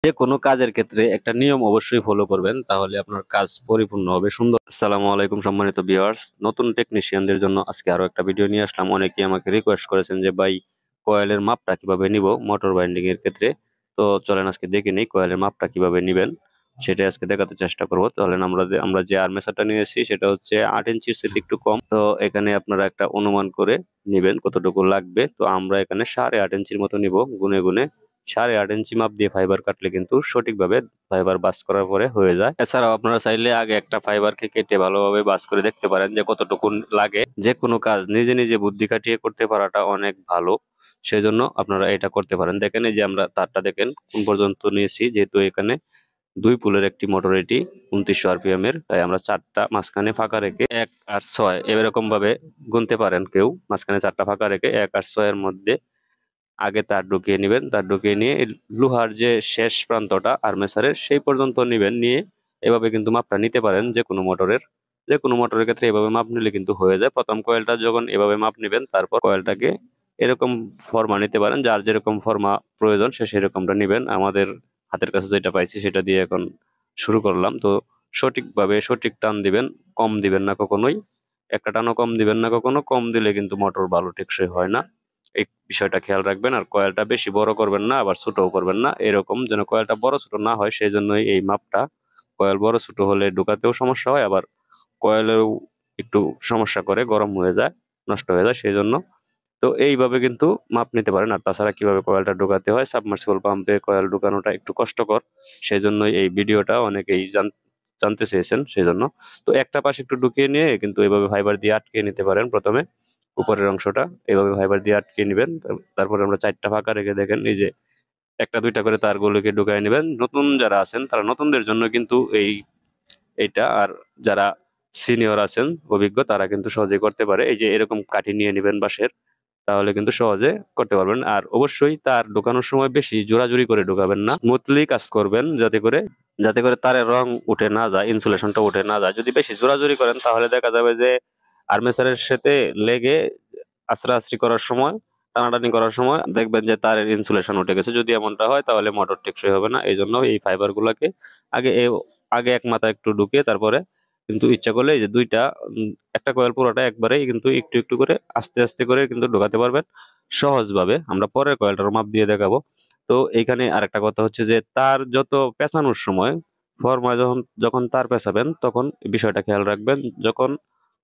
যে কোনো কাজের ক্ষেত্রে একটা নিয়ম অবশ্যই ফলো করবেন, তাহলে আপনার কাজ পরিপূর্ণ হবে সুন্দর। আসসালামু আলাইকুম সম্মানিত ভিউয়ার্স, নতুন টেকনিশিয়ানদের জন্য আজকে আরো একটা ভিডিও নিয়ে আসলাম। অনেকেই আমাকে রিকোয়েস্ট করেছেন যে ভাই কয়েলের মাপটা কিভাবে নিব মোটর বাইন্ডিং এর ক্ষেত্রে। তো চলেন আজকে দেখে নিই কয়েলের মাপটা কিভাবে নিবেন, সেটা আজকে দেখাতে চেষ্টা করবো। তাহলে আমরা যে আর্মেচারটা নিয়েছি সেটা হচ্ছে 8 ইঞ্চির চেয়ে একটু কম। তো এখানে আপনারা একটা অনুমান করে নিবেন কতটুকু লাগবে। তো আমরা এখানে 8.5 ইঞ্চির মতো নিব, গুনে গুনে 8.5 ইঞ্চি মাপ দিয়ে ফাইবার কাটলে কিন্তু সঠিকভাবে ফাইবার বাস করার পরে হয়ে যায়। এছাড়াও আপনারা চাইলে আগে একটা ফাইবারকে কেটে ভালোভাবে বাস করে দেখতে পারেন যে কতটুকু লাগে। যে কোনো কাজ নিজে নিজে বুদ্ধি খাটিয়ে করতে পারাটা অনেক ভালো, সেজন্য আপনারা এটা করতে পারেন। দেখেন এই যে আমরা তারটা দেখেন কোন পর্যন্ত নিয়েছি, যেহেতু এখানে 2 পোলের একটি মোটর, এটি 2900 আরপিএম এর, তাই আমরা চারটা মাঝখানে ফাঁকা রেখে 1 আর 6 এরকম ভাবে গুনতে পারেন কেউ। মাঝখানে চারটা ফাঁকা রেখে 1 আর 6 এর মধ্যে আগে তার ঢুকিয়ে নেবেন। তার ঢুকিয়ে নিয়ে এই লোহার যে শেষ প্রান্তটা আর্মেচারের সেই পর্যন্ত নেবেন, নিয়ে এভাবে কিন্তু মাপটা নিতে পারেন। যে কোনো মোটরের ক্ষেত্রে এভাবে মাপ নিলে কিন্তু হয়ে যায়। প্রথম কয়েলটা যখন এভাবে মাপ নেবেন, তারপর কয়েলটাকে এরকম ফর্মা নিতে পারেন, যার যেরকম ফর্মা প্রয়োজন সে সেরকমটা নিবেন। আমাদের হাতের কাছে যেটা পাইছি সেটা দিয়ে এখন শুরু করলাম। তো সঠিকভাবে সঠিক টান দিবেন, কম দিবেন না কখনোই। একটা টানও কম দিবেন না কখনো, কম দিলে কিন্তু মোটর ভালো টেকসই হয় না। এই বিষয়টা খেয়াল রাখবেন। আর কয়েলটা বেশি বড় করবেন না, আবার ছোটও করবেন না, এরকম যেন কয়েলটা বড় ছোট না হয়, সেই জন্যই এই মাপটা। কয়েল বড় ছোট হলে ঢুকাতেও সমস্যা হয়, আবার কয়েলেও একটু সমস্যা করে, গরম হয়ে যায়, নষ্ট হয়ে যায়, সেই জন্য। তো এইভাবে কিন্তু মাপ নিতে পারেন। আর তাছাড়া কিভাবে কয়েলটা ঢোকাতে হয়, সাবমার্সিবল পাম্পে কয়েল ঢোকানোটা একটু কষ্টকর, সেই জন্যই এই ভিডিওটা অনেকেই জানতে চেয়েছেন, সেই জন্য। তো একটা পাশ একটু ঢুকিয়ে নিয়ে কিন্তু এভাবে ফাইবার দিয়ে আটকে নিতে পারেন। প্রথমে উপরের অংশটা এভাবে ফাইবার দিয়ে আটকে নেবেন। তারপরে আমরা চারটা ফাঁকা রেখে দেখেন এই যে একটা দুইটা করে তারগুলোকে ঢুকাই নেবেন। নতুন যারা আছেন তারা নতুনদের জন্য কিন্তু এইটা, আর যারা সিনিয়র আছেন অভিজ্ঞ তারা কিন্তু সহজেই করতে পারে। এই যে এরকম কাঠি নিয়ে নেবেন বাঁশের, তাহলে কিন্তু সহজে করতে পারবেন। আর অবশ্যই তার ঢোকানোর সময় বেশি জোরাজুরি করে ঢোকাবেন না, স্মুথলি কাজ করবেন, যাতে করে তারের রং উঠে না যায়, ইনসুলেশনটা উঠে না যায়। যদি বেশি জোরাজুরি করেন তাহলে দেখা যাবে যে আর্মেচারের সাথে লেগে আশ্রাআশ্রি করার সময়, টানাটানি করার সময় দেখবেন যে তারের ইনসুলেশন উঠে গেছে। যদি এমনটা হয় তাহলে মোটর টেকসই হবে না। এই জন্য এই ফাইবার গুলাকে আগে আগে এক মাথা একটু ঢুকিয়ে তারপরে কিন্তু ইচ্ছা করলে এই যে দুইটা একটা কয়েল পুরোটা একবারেই কিন্তু একটু একটু করে আস্তে আস্তে করে কিন্তু ঢোকাতে পারবেন সহজভাবে। আমরা পরের কয়েলটার মাপ দিয়ে দেখাবো। তো এইখানে আরেকটা কথা হচ্ছে যে তার যত পেঁচানোর সময়, ফর্মায় যখন যখন তার পেঁচাবেন তখন বিষয়টা খেয়াল রাখবেন, যখন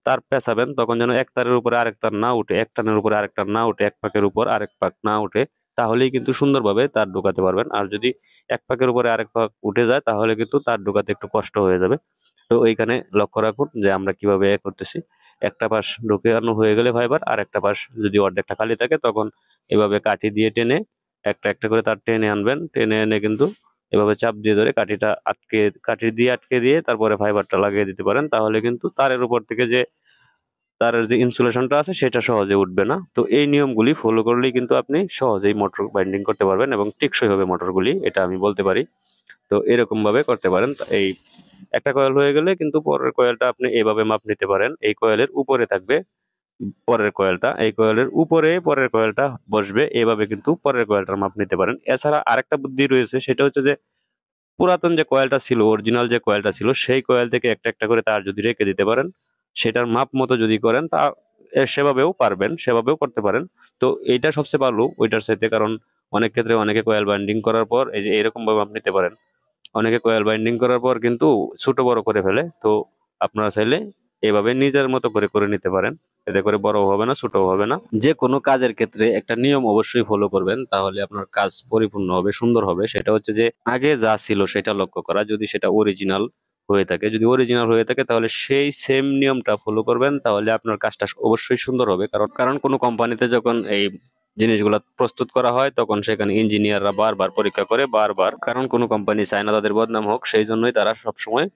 তার পেঁচাবেন তখন যেন এক তারের উপরে আরেক তার না উঠে, এক টানের উপরে আরেক টান না উঠে, এক পাকের উপর আরেক পাক না উঠে, তাহলেই কিন্তু সুন্দরভাবে তার ঢোকাতে পারবেন। আর যদি এক পাকের উপরে আরেক পাক উঠে যায় তাহলে কিন্তু তার ঢোকাতে একটু কষ্ট হয়ে যাবে। তো এইখানে লক্ষ্য রাখুন যে আমরা কিভাবে করতেছি। একটা পাশ ঢুকানো হয়ে গেলে ফাইবার, আর একটা পাশ যদি অর্ধেকটা খালি থাকে তখন এভাবে কাঠি দিয়ে টেনে একটা একটা করে তার টেনে আনবেন। টেনে এনে কিন্তু এভাবে চাপ দিয়ে ধরে কাঠি দিয়ে আটকে দিয়ে তারপরে ফাইবারটা লাগিয়ে দিতে পারেন। তাহলে কিন্তু তারের উপর থেকে যে তারের যে ইনসুলেশনটা আছে সেটা সহজে উঠবে না। তো এই নিয়মগুলি ফলো করলেই কিন্তু আপনি সহজেই মোটর বাইন্ডিং করতে পারবেন এবং টেকসই হবে মোটরগুলি, এটা আমি বলতে পারি। তো এরকম ভাবে করতে পারেন। এই একটা কয়েল হয়ে গেলে কিন্তু পরের কয়েলটা আপনি এভাবে মাপ নিতে পারেন। এই কয়েলের উপরে থাকবে পরের কয়েলটা, এই কয়েলের উপরে পরের কয়েলটা বসবে, এভাবে কিন্তু পরের কয়েলটার মাপ নিতে পারেন। এছাড়া আরেকটা বুদ্ধি রয়েছে, সেটা হচ্ছে যে পুরাতন যে কয়েলটা ছিল, অরিজিনাল যে কয়েলটা ছিল, সেই কয়েল থেকে একটা একটা করে তার যদি রেখে দিতে পারেন, সেটার মাপ মতো যদি করেন তা সেভাবেও পারবেন, সেভাবেও করতে পারেন। তো এইটা সবচেয়ে ভালো ওইটার সাথে, কারণ অনেক ক্ষেত্রে অনেকে কয়েল বাইন্ডিং করার পর এই যে এরকম ভাবে মাপ নিতে পারেন। অনেকে কয়েল বাইন্ডিং করার পর কিন্তু ছোট বড় করে ফেলে। তো আপনারা চাইলে এভাবে নিজের মতো করে করে নিতে পারেন, এতে করে বড়ও হবে না, ছোটও হবে না। যে কোনো কাজের ক্ষেত্রে একটা নিয়ম অবশ্যই ফলো করবেন, তাহলে আপনার কাজ পরিপূর্ণ হবে, সুন্দর হবে। সেটা হচ্ছে যে আগে যা ছিল সেটা লক্ষ্য করা, যদি সেটা অরিজিনাল হয়ে থাকে তাহলে সেই সেম নিয়মটা ফলো করবেন, তাহলে আপনার কাজটা অবশ্যই সুন্দর হবে। কারণ কোনো কোম্পানিতে যখন এই জিনিসগুলা প্রস্তুত করা হয় তখন সেখানে ইঞ্জিনিয়াররা বারবার পরীক্ষা করে, বারবার, কারণ কোনো কোম্পানি চায় না তাদের বদনাম হোক, সেই জন্যই তারা সবসময়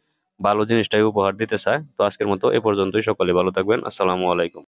ভালো জিনিসটাই উপহার দিতে চায়। তো আজকের মতো এ পর্যন্তই। সকলে ভালো থাকবেন। আসসালামু আলাইকুম।